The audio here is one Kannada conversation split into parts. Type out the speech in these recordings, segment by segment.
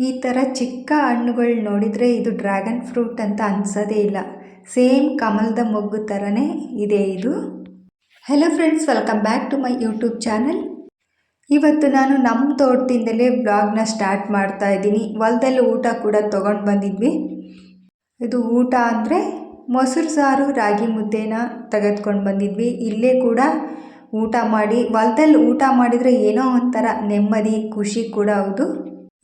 ಈ ಥರ ಚಿಕ್ಕ ಹಣ್ಣುಗಳು ನೋಡಿದರೆ ಇದು ಡ್ರ್ಯಾಗನ್ ಫ್ರೂಟ್ ಅಂತ ಅನ್ಸೋದೇ ಇಲ್ಲ. ಸೇಮ್ ಕಮಲದ ಮೊಗ್ಗು ಥರನೇ ಇದೆ ಇದು. Hello friends, welcome back to my YouTube channel. ಇವತ್ತು ನಾನು ನಮ್ಮ ತೋಟದಿಂದಲೇ ಬ್ಲಾಗ್ನ ಸ್ಟಾರ್ಟ್ ಮಾಡ್ತಾ ಇದ್ದೀನಿ. ಹೊಲದಲ್ಲಿ ಊಟ ಕೂಡ ತೊಗೊಂಡು ಬಂದಿದ್ವಿ. ಇದು ಊಟ ಅಂದರೆ ಮೊಸರು ಸಾರು ರಾಗಿ ಮುದ್ದೆನ ತೆಗೆದುಕೊಂಡು ಬಂದಿದ್ವಿ. ಇಲ್ಲೇ ಕೂಡ ಊಟ ಮಾಡಿ, ಹೊಲದಲ್ಲಿ ಊಟ ಮಾಡಿದರೆ ಏನೋ ಒಂಥರ ನೆಮ್ಮದಿ, ಖುಷಿ ಕೂಡ ಹೌದು.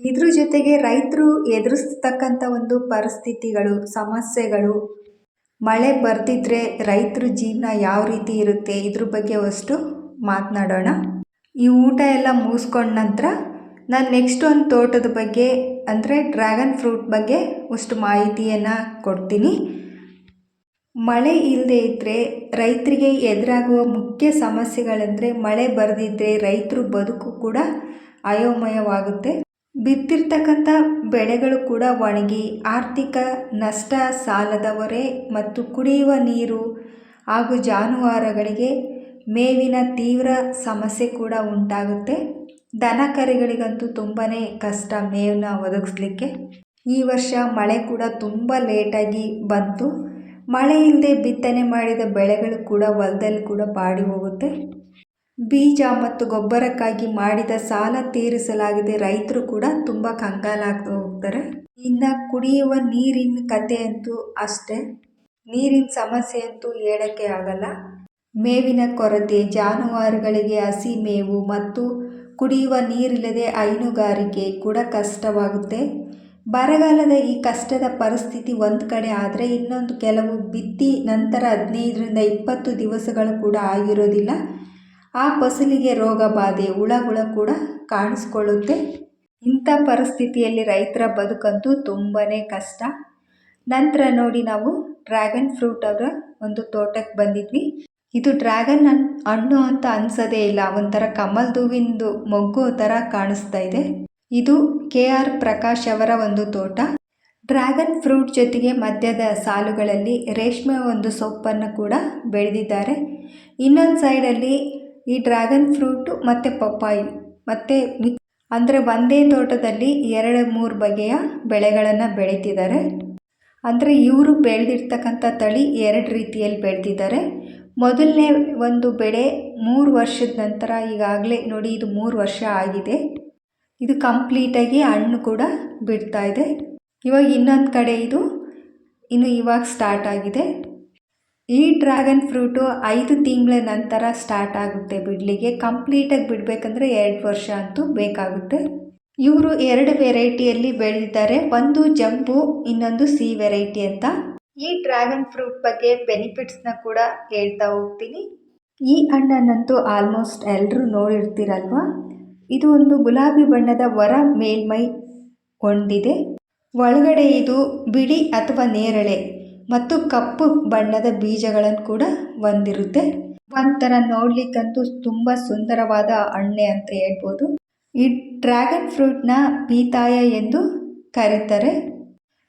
ಇದ್ರ ಜೊತೆಗೆ ರೈತರು ಎದುರಿಸ್ತಕ್ಕಂಥ ಒಂದು ಪರಿಸ್ಥಿತಿಗಳು, ಸಮಸ್ಯೆಗಳು, ಮಳೆ ಬರ್ತಿದ್ರೆ ರೈತರ ಜೀವನ ಯಾವ ರೀತಿ ಇರುತ್ತೆ, ಇದ್ರ ಬಗ್ಗೆ ಅಷ್ಟು ಮಾತನಾಡೋಣ. ಈ ಊಟ ಎಲ್ಲ ಮುಗಿಸ್ಕೊಂಡ ನಂತರ ನಾನು ನೆಕ್ಸ್ಟ್ ಒಂದು ತೋಟದ ಬಗ್ಗೆ ಅಂದರೆ ಡ್ರ್ಯಾಗನ್ ಫ್ರೂಟ್ ಬಗ್ಗೆ ಅಷ್ಟು ಮಾಹಿತಿಯನ್ನು ಕೊಡ್ತೀನಿ. ಮಳೆ ಇಲ್ಲದೆ ಇದ್ದರೆ ರೈತರಿಗೆ ಎದುರಾಗುವ ಮುಖ್ಯ ಸಮಸ್ಯೆಗಳೆಂದರೆ ಮಳೆ ಬರದಿದ್ದರೆ ರೈತರ ಬದುಕು ಕೂಡ ಅಯೋಮಯವಾಗುತ್ತೆ. ಬಿತ್ತಿರ್ತಕ್ಕಂಥ ಬೆಳೆಗಳು ಕೂಡ ಒಣಗಿ ಆರ್ಥಿಕ ನಷ್ಟ, ಸಾಲದ ಹೊರೆ ಮತ್ತು ಕುಡಿಯುವ ನೀರು ಹಾಗೂ ಜಾನುವಾರುಗಳಿಗೆ ಮೇವಿನ ತೀವ್ರ ಸಮಸ್ಯೆ ಕೂಡ ಉಂಟಾಗುತ್ತೆ. ದನ ಕರುಗಳಿಗಂತೂ ತುಂಬಾ ಕಷ್ಟ ಮೇವನ್ನ ಒದಗಿಸ್ಲಿಕ್ಕೆ. ಈ ವರ್ಷ ಮಳೆ ಕೂಡ ತುಂಬ ಲೇಟಾಗಿ ಬಂತು. ಮಳೆ ಇಲ್ಲದೆ ಬಿತ್ತನೆ ಮಾಡಿದ ಬೆಳೆಗಳು ಕೂಡ ಹೊಲದಲ್ಲಿ ಕೂಡ ಬಾಡಿ ಹೋಗುತ್ತೆ. ಬೀಜ ಮತ್ತು ಗೊಬ್ಬರಕ್ಕಾಗಿ ಮಾಡಿದ ಸಾಲ ತೀರಿಸಲಾಗಿದೆ. ರೈತರು ಕೂಡ ತುಂಬ ಕಂಗಾಲಾಗ್ತಾ ಹೋಗ್ತಾರೆ. ಇನ್ನು ಕುಡಿಯುವ ನೀರಿನ ಕತೆ ಅಂತೂ ಅಷ್ಟೇ. ನೀರಿನ ಸಮಸ್ಯೆ ಅಂತೂ ಹೇಳೋಕ್ಕೆ ಆಗಲ್ಲ. ಮೇವಿನ ಕೊರತೆ, ಜಾನುವಾರುಗಳಿಗೆ ಹಸಿ ಮೇವು ಮತ್ತು ಕುಡಿಯುವ ನೀರಿಲ್ಲದೆ ಹೈನುಗಾರಿಕೆ ಕೂಡ ಕಷ್ಟವಾಗುತ್ತೆ. ಬರಗಾಲದ ಈ ಕಷ್ಟದ ಪರಿಸ್ಥಿತಿ ಒಂದು ಕಡೆ ಆದರೆ, ಇನ್ನೊಂದು ಕೆಲವು ಬಿತ್ತಿ ನಂತರ 15ರಿಂದ 20 ದಿವಸಗಳು ಕೂಡ ಆಗಿರೋದಿಲ್ಲ. ಆ ಫಸಲಿಗೆ ರೋಗ ಬಾಧೆ, ಹುಳಗಳು ಕೂಡ ಕಾಣಿಸ್ಕೊಳ್ಳುತ್ತೆ. ಇಂಥ ಪರಿಸ್ಥಿತಿಯಲ್ಲಿ ರೈತರ ಬದುಕಂತೂ ತುಂಬಾ ಕಷ್ಟ. ನಂತರ ನೋಡಿ, ನಾವು ಡ್ರ್ಯಾಗನ್ ಫ್ರೂಟ್ ಅವರ ಒಂದು ತೋಟಕ್ಕೆ ಬಂದಿದ್ವಿ. ಇದು ಡ್ರ್ಯಾಗನ್ ಹಣ್ಣು ಅಂತ ಅನ್ಸೋದೇ ಇಲ್ಲ, ಒಂಥರ ಕಮಲದ ಹೂವಿಂದು ಮೊಗ್ಗು ಥರ ಕಾಣಿಸ್ತಾ ಇದೆ. ಇದು KR ಪ್ರಕಾಶ್ ಅವರ ಒಂದು ತೋಟ. ಡ್ರ್ಯಾಗನ್ ಫ್ರೂಟ್ ಜೊತೆಗೆ ಮಧ್ಯದ ಸಾಲುಗಳಲ್ಲಿ ರೇಷ್ಮೆ ಒಂದು ಸೊಪ್ಪನ್ನು ಕೂಡ ಬೆಳೆದಿದ್ದಾರೆ. ಇನ್ನೊಂದು ಸೈಡಲ್ಲಿ ಈ ಡ್ರ್ಯಾಗನ್ ಫ್ರೂಟು ಮತ್ತು ಪಪ್ಪಾಯಿ ಮತ್ತು ಅಂದರೆ ಒಂದೇ ತೋಟದಲ್ಲಿ 2-3 ಬಗೆಯ ಬೆಳೆಗಳನ್ನು ಬೆಳೀತಿದ್ದಾರೆ. ಅಂದರೆ ಇವರು ಬೆಳೆದಿರ್ತಕ್ಕಂಥ ತಳಿ 2 ರೀತಿಯಲ್ಲಿ ಬೆಳೆದಿದ್ದಾರೆ. ಮೊದಲನೇ ಒಂದು ಬೆಳೆ 3 ವರ್ಷದ ನಂತರ, ಈಗಾಗಲೇ ನೋಡಿ ಇದು 3 ವರ್ಷ ಆಗಿದೆ. ಇದು ಕಂಪ್ಲೀಟಾಗಿ ಹಣ್ಣು ಕೂಡ ಬಿಡ್ತಾ ಇದೆ. ಇವಾಗ ಇನ್ನೊಂದು ಕಡೆ ಇದು ಇವಾಗ ಸ್ಟಾರ್ಟ್ ಆಗಿದೆ. ಈ ಡ್ರ್ಯಾಗನ್ ಫ್ರೂಟು 5 ತಿಂಗಳ ನಂತರ ಸ್ಟಾರ್ಟ್ ಆಗುತ್ತೆ ಬಿಡಲಿಕ್ಕೆ. ಕಂಪ್ಲೀಟಾಗಿ ಬಿಡಬೇಕಂದ್ರೆ 2 ವರ್ಷ ಅಂತೂ ಬೇಕಾಗುತ್ತೆ. ಇವರು 2 ವೆರೈಟಿಯಲ್ಲಿ ಬೆಳೆದಿದ್ದಾರೆ. ಒಂದು ಜಂಬು, ಇನ್ನೊಂದು ಸಿ ವೆರೈಟಿ ಅಂತ. ಈ ಡ್ರ್ಯಾಗನ್ ಫ್ರೂಟ್ ಬಗ್ಗೆ ಬೆನಿಫಿಟ್ಸ್ನ ಕೂಡ ಹೇಳ್ತಾ ಹೋಗ್ತೀನಿ. ಈ ಹಣ್ಣನ್ನಂತೂ ಆಲ್ಮೋಸ್ಟ್ ಎಲ್ಲರೂ ನೋಡಿರ್ತೀರಲ್ವ. ಇದು ಒಂದು ಗುಲಾಬಿ ಬಣ್ಣದ ಹೊರ ಮೇಲ್ಮೈ ಹೊಂದಿದೆ. ಒಳಗಡೆ ಇದು ಬಿಳಿ ಅಥವಾ ನೇರಳೆ ಮತ್ತು ಕಪ್ಪು ಬಣ್ಣದ ಬೀಜಗಳನ್ನು ಕೂಡ ಹೊಂದಿರುತ್ತೆ. ಒಂಥರ ನೋಡ್ಲಿಕ್ಕಂತೂ ತುಂಬ ಸುಂದರವಾದ ಹಣ್ಣೆ ಅಂತ ಹೇಳ್ಬೋದು. ಈ ಡ್ರ್ಯಾಗನ್ ಫ್ರೂಟ್ನ ಪೀತಾಯ ಎಂದು ಕರೀತಾರೆ.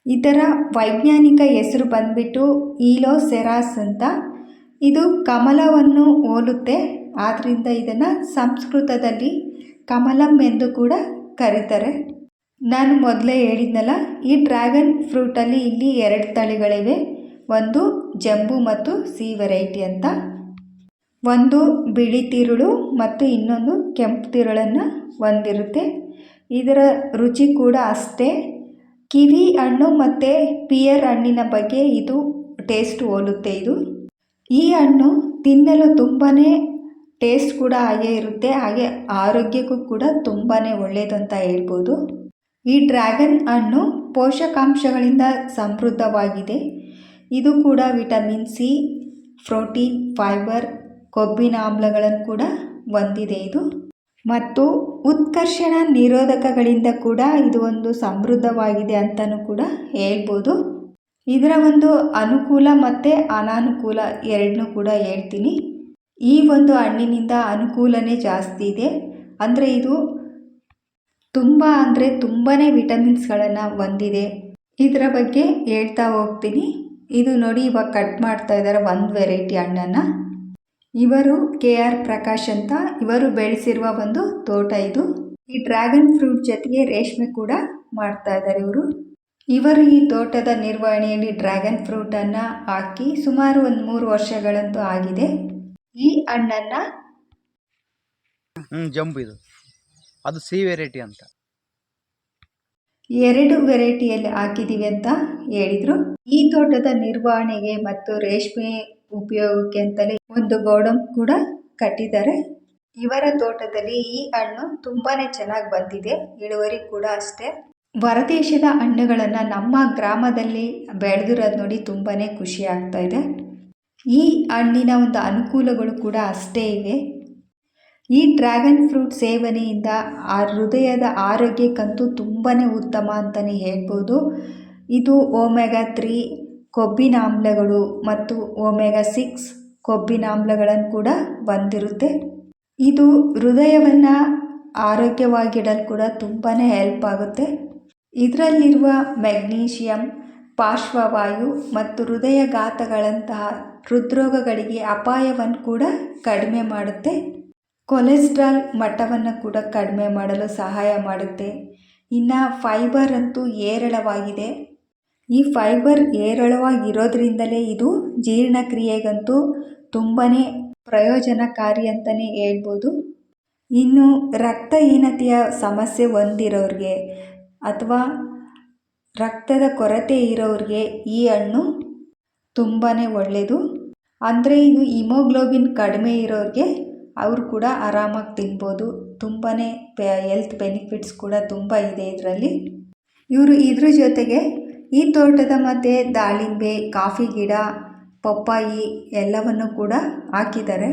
ಇದರ ವೈಜ್ಞಾನಿಕ ಹೆಸರು ಬಂದ್ಬಿಟ್ಟು ಈಲೋಸೆರಾಸ್ ಅಂತ. ಇದು ಕಮಲವನ್ನು ಹೋಲುತ್ತೆ, ಆದ್ದರಿಂದ ಇದನ್ನು ಸಂಸ್ಕೃತದಲ್ಲಿ ಕಮಲಂ ಎಂದು ಕೂಡ ಕರೀತಾರೆ. ನಾನು ಮೊದಲೇ ಹೇಳಿದ್ನಲ್ಲ, ಈ ಡ್ರ್ಯಾಗನ್ ಫ್ರೂಟಲ್ಲಿ ಇಲ್ಲಿ 2 ತಳಿಗಳಿವೆ. ಒಂದು ಜಂಬು ಮತ್ತು ಸಿ ವೆರೈಟಿ ಅಂತ. ಒಂದು ಬಿಳಿ ತಿರುಳು ಮತ್ತು ಇನ್ನೊಂದು ಕೆಂಪು ತಿರುಳನ್ನು ಹೊಂದಿರುತ್ತೆ. ಇದರ ರುಚಿ ಕೂಡ ಅಷ್ಟೇ. ಕಿವಿ ಹಣ್ಣು ಮತ್ತು ಪಿಯರ್ ಹಣ್ಣಿನ ಬಗ್ಗೆ ಇದು ಟೇಸ್ಟ್ ಹೋಲುತ್ತೆ. ಈ ಹಣ್ಣು ತಿನ್ನಲು ತುಂಬಾ ಟೇಸ್ಟ್ ಕೂಡ ಹಾಗೆ ಇರುತ್ತೆ, ಹಾಗೆ ಆರೋಗ್ಯಕ್ಕೂ ಕೂಡ ತುಂಬಾ ಒಳ್ಳೆಯದು ಅಂತ ಹೇಳ್ಬೋದು. ಈ ಡ್ರ್ಯಾಗನ್ ಹಣ್ಣು ಪೋಷಕಾಂಶಗಳಿಂದ ಸಮೃದ್ಧವಾಗಿದೆ. ಇದು ಕೂಡ ವಿಟಮಿನ್ ಸಿ, ಪ್ರೋಟೀನ್, ಫೈಬರ್, ಕೊಬ್ಬಿನ ಆಮ್ಲಗಳನ್ನು ಕೂಡ ಹೊಂದಿದೆ ಇದು. ಮತ್ತು ಉತ್ಕರ್ಷಣ ನಿರೋಧಕಗಳಿಂದ ಕೂಡ ಇದು ಒಂದು ಸಮೃದ್ಧವಾಗಿದೆ ಅಂತಲೂ ಕೂಡ ಹೇಳ್ಬೋದು. ಇದರ ಒಂದು ಅನುಕೂಲ ಮತ್ತು ಅನಾನುಕೂಲ ಎರಡನ್ನೂ ಕೂಡ ಹೇಳ್ತೀನಿ. ಈ ಒಂದು ಹಣ್ಣಿನಿಂದ ಅನುಕೂಲನೇ ಜಾಸ್ತಿ ಇದೆ. ಅಂದರೆ ಇದು ತುಂಬಾ ವಿಟಮಿನ್ಸ್ಗಳನ್ನು ಹೊಂದಿದೆ. ಇದರ ಬಗ್ಗೆ ಹೇಳ್ತಾ ಹೋಗ್ತೀನಿ. ಇದು ನೋಡಿ, ಇವಾಗ ಕಟ್ ಮಾಡ್ತಾ ಇದ್ದಾರೆ ಒಂದು ವೆರೈಟಿ ಹಣ್ಣನ್ನು. ಇವರು KR ಪ್ರಕಾಶ್ ಅಂತ, ಇವರು ಬೆಳೆಸಿರುವ ಒಂದು ತೋಟ ಇದು. ಈ ಡ್ರ್ಯಾಗನ್ ಫ್ರೂಟ್ ಜೊತೆಗೆ ರೇಷ್ಮೆ ಕೂಡ ಮಾಡ್ತಾ ಇದ್ದಾರೆ ಇವರು ಈ ತೋಟದ ನಿರ್ವಹಣೆಯಲ್ಲಿ ಡ್ರ್ಯಾಗನ್ ಫ್ರೂಟನ್ನು ಹಾಕಿ ಸುಮಾರು ಒಂದು 3 ವರ್ಷಗಳಂತೂ ಆಗಿದೆ. ಈ ಹಣ್ಣನ್ನು ಜಂಬು ಇದು ಅದು ಸಿ ವೆರೈಟಿ ಅಂತ 2 ವೆರೈಟಿಯಲ್ಲಿ ಹಾಕಿದ್ದೀವಿ ಅಂತ ಹೇಳಿದರು. ಈ ತೋಟದ ನಿರ್ವಹಣೆಗೆ ಮತ್ತು ರೇಷ್ಮೆ ಉಪಯೋಗಕ್ಕೆ ಅಂತಲೇ ಒಂದು ಗೋಡೌನ್ ಕೂಡ ಕಟ್ಟಿದ್ದಾರೆ. ಇವರ ತೋಟದಲ್ಲಿ ಈ ಹಣ್ಣು ತುಂಬಾನೇ ಚೆನ್ನಾಗಿ ಬಂದಿದೆ, ಇಳುವರಿ ಕೂಡ ಅಷ್ಟೇ. ಹೊರದೇಶದ ಹಣ್ಣುಗಳನ್ನು ನಮ್ಮ ಗ್ರಾಮದಲ್ಲಿ ಬೆಳೆದಿರೋದು ನೋಡಿ ತುಂಬಾನೇ ಖುಷಿ ಆಗ್ತಾ ಇದೆ. ಈ ಹಣ್ಣಿನ ಒಂದು ಅನುಕೂಲಗಳು ಕೂಡ ಅಷ್ಟೇ ಇವೆ. ಈ ಡ್ರ್ಯಾಗನ್ ಫ್ರೂಟ್ ಸೇವನೆಯಿಂದ ಹೃದಯದ ಆರೋಗ್ಯಕ್ಕಂತೂ ತುಂಬಾ ಉತ್ತಮ ಅಂತಲೇ ಹೇಳ್ಬೋದು. ಇದು ಒಮೆಗಾ 3 ಕೊಬ್ಬಿನಾಮ್ಲಗಳು ಮತ್ತು ಒಮೆಗಾ 6 ಕೊಬ್ಬಿನಾಮ್ಲಗಳನ್ನು ಕೂಡ ಹೊಂದಿರುತ್ತೆ. ಇದು ಹೃದಯವನ್ನು ಆರೋಗ್ಯವಾಗಿಡಲು ಕೂಡ ತುಂಬಾ ಹೆಲ್ಪ್ ಆಗುತ್ತೆ. ಇದರಲ್ಲಿರುವ ಮೆಗ್ನೀಷಿಯಂ ಪಾರ್ಶ್ವವಾಯು ಮತ್ತು ಹೃದಯಘಾತಗಳಂತಹ ಹೃದ್ರೋಗಗಳಿಗೆ ಅಪಾಯವನ್ನು ಕೂಡ ಕಡಿಮೆ ಮಾಡುತ್ತೆ. ಕೊಲೆಸ್ಟ್ರಾಲ್ ಮಟ್ಟವನ್ನು ಕೂಡ ಕಡಿಮೆ ಮಾಡಲು ಸಹಾಯ ಮಾಡುತ್ತೆ. ಇನ್ನು ಫೈಬರ್ ಅಂತೂ ಹೇರಳವಾಗಿದೆ. ಈ ಫೈಬರ್ ಹೇರಳವಾಗಿರೋದ್ರಿಂದಲೇ ಇದು ಜೀರ್ಣಕ್ರಿಯೆಗಂತೂ ತುಂಬಾ ಪ್ರಯೋಜನಕಾರಿ ಅಂತಲೇ ಹೇಳ್ಬೋದು. ಇನ್ನು ರಕ್ತಹೀನತೆಯ ಸಮಸ್ಯೆ ಹೊಂದಿರೋರಿಗೆ ಅಥವಾ ರಕ್ತದ ಕೊರತೆ ಇರೋರಿಗೆ ಈ ಹಣ್ಣು ತುಂಬಾ ಒಳ್ಳೆಯದು. ಅಂದರೆ ಇದು ಹಿಮೋಗ್ಲೋಬಿನ್ ಕಡಿಮೆ ಇರೋರಿಗೆ ಅವರು ಕೂಡ ಆರಾಮಾಗಿ ತಿನ್ಬೋದು. ತುಂಬಾ ಹೆಲ್ತ್ ಬೆನಿಫಿಟ್ಸ್ ಕೂಡ ತುಂಬ ಇದೆ ಇದರಲ್ಲಿ. ಇದ್ರ ಜೊತೆಗೆ ಈ ತೋಟದ ಮಧ್ಯೆ ದಾಳಿಂಬೆ, ಕಾಫಿ ಗಿಡ, ಪಪ್ಪಾಯಿ ಎಲ್ಲವನ್ನು ಕೂಡ ಹಾಕಿದ್ದಾರೆ.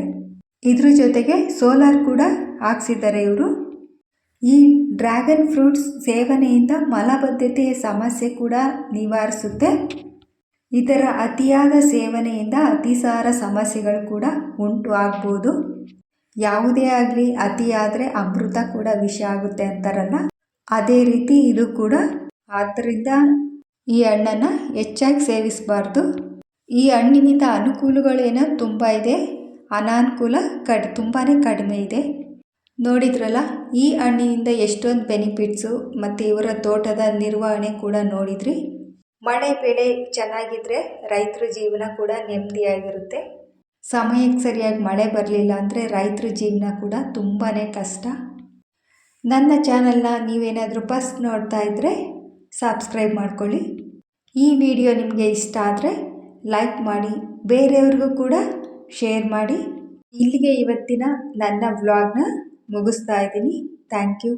ಇದ್ರ ಜೊತೆಗೆ ಸೋಲಾರ್ ಕೂಡ ಹಾಕ್ಸಿದ್ದಾರೆ ಇವರು. ಈ ಡ್ರ್ಯಾಗನ್ ಫ್ರೂಟ್ಸ್ ಸೇವನೆಯಿಂದ ಮಲಬದ್ಧತೆಯ ಸಮಸ್ಯೆ ಕೂಡ ನಿವಾರಿಸುತ್ತೆ. ಇದರ ಅತಿಯಾದ ಸೇವನೆಯಿಂದ ಅತಿಸಾರ ಸಮಸ್ಯೆಗಳು ಕೂಡ ಉಂಟು ಆಗ್ಬೋದು. ಯಾವುದೇ ಆಗಲಿ ಅತಿಯಾದರೆ ಅಮೃತ ಕೂಡ ವಿಷ ಆಗುತ್ತೆ ಅಂತಾರಲ್ಲ, ಅದೇ ರೀತಿ ಇದು ಕೂಡ. ಆದ್ದರಿಂದ ಈ ಹಣ್ಣನ್ನು ಹೆಚ್ಚಾಗಿ ಸೇವಿಸಬಾರ್ದು. ಈ ಹಣ್ಣಿನಿಂದ ಅನುಕೂಲಗಳೇನೋ ತುಂಬ ಇದೆ, ಅನಾನುಕೂಲ ತುಂಬಾ ಕಡಿಮೆ ಇದೆ. ನೋಡಿದ್ರಲ್ಲ, ಈ ಹಣ್ಣಿನಿಂದ ಎಷ್ಟೊಂದು ಬೆನಿಫಿಟ್ಸು ಮತ್ತು ಇವರ ತೋಟದ ನಿರ್ವಹಣೆ ಕೂಡ ನೋಡಿದ್ರಿ. ಮಳೆ ಬೆಳೆ ಚೆನ್ನಾಗಿದ್ದರೆ ರೈತರ ಜೀವನ ಕೂಡ ನೆಮ್ಮದಿಯಾಗಿರುತ್ತೆ. ಸಮಯಕ್ಕೆ ಸರಿಯಾಗಿ ಮಳೆ ಬರಲಿಲ್ಲ ಅಂದರೆ ರೈತರ ಜೀವನ ಕೂಡ ತುಂಬಾ ಕಷ್ಟ. ನನ್ನ ಚಾನಲ್ನ ನೀವೇನಾದರೂ ಫಸ್ಟ್ ನೋಡ್ತಾ ಇದ್ದರೆ ಸಬ್ಸ್ಕ್ರೈಬ್ ಮಾಡ್ಕೊಳ್ಳಿ. ಈ ವಿಡಿಯೋ ನಿಮಗೆ ಇಷ್ಟ ಆದರೆ ಲೈಕ್ ಮಾಡಿ, ಬೇರೆಯವ್ರಿಗೂ ಕೂಡ ಶೇರ್ ಮಾಡಿ. ಇಲ್ಲಿಗೆ ಇವತ್ತಿನ ನನ್ನ ವ್ಲಾಗ್ನ ಮುಗಿಸ್ತಾ ಇದ್ದೀನಿ. Thank you.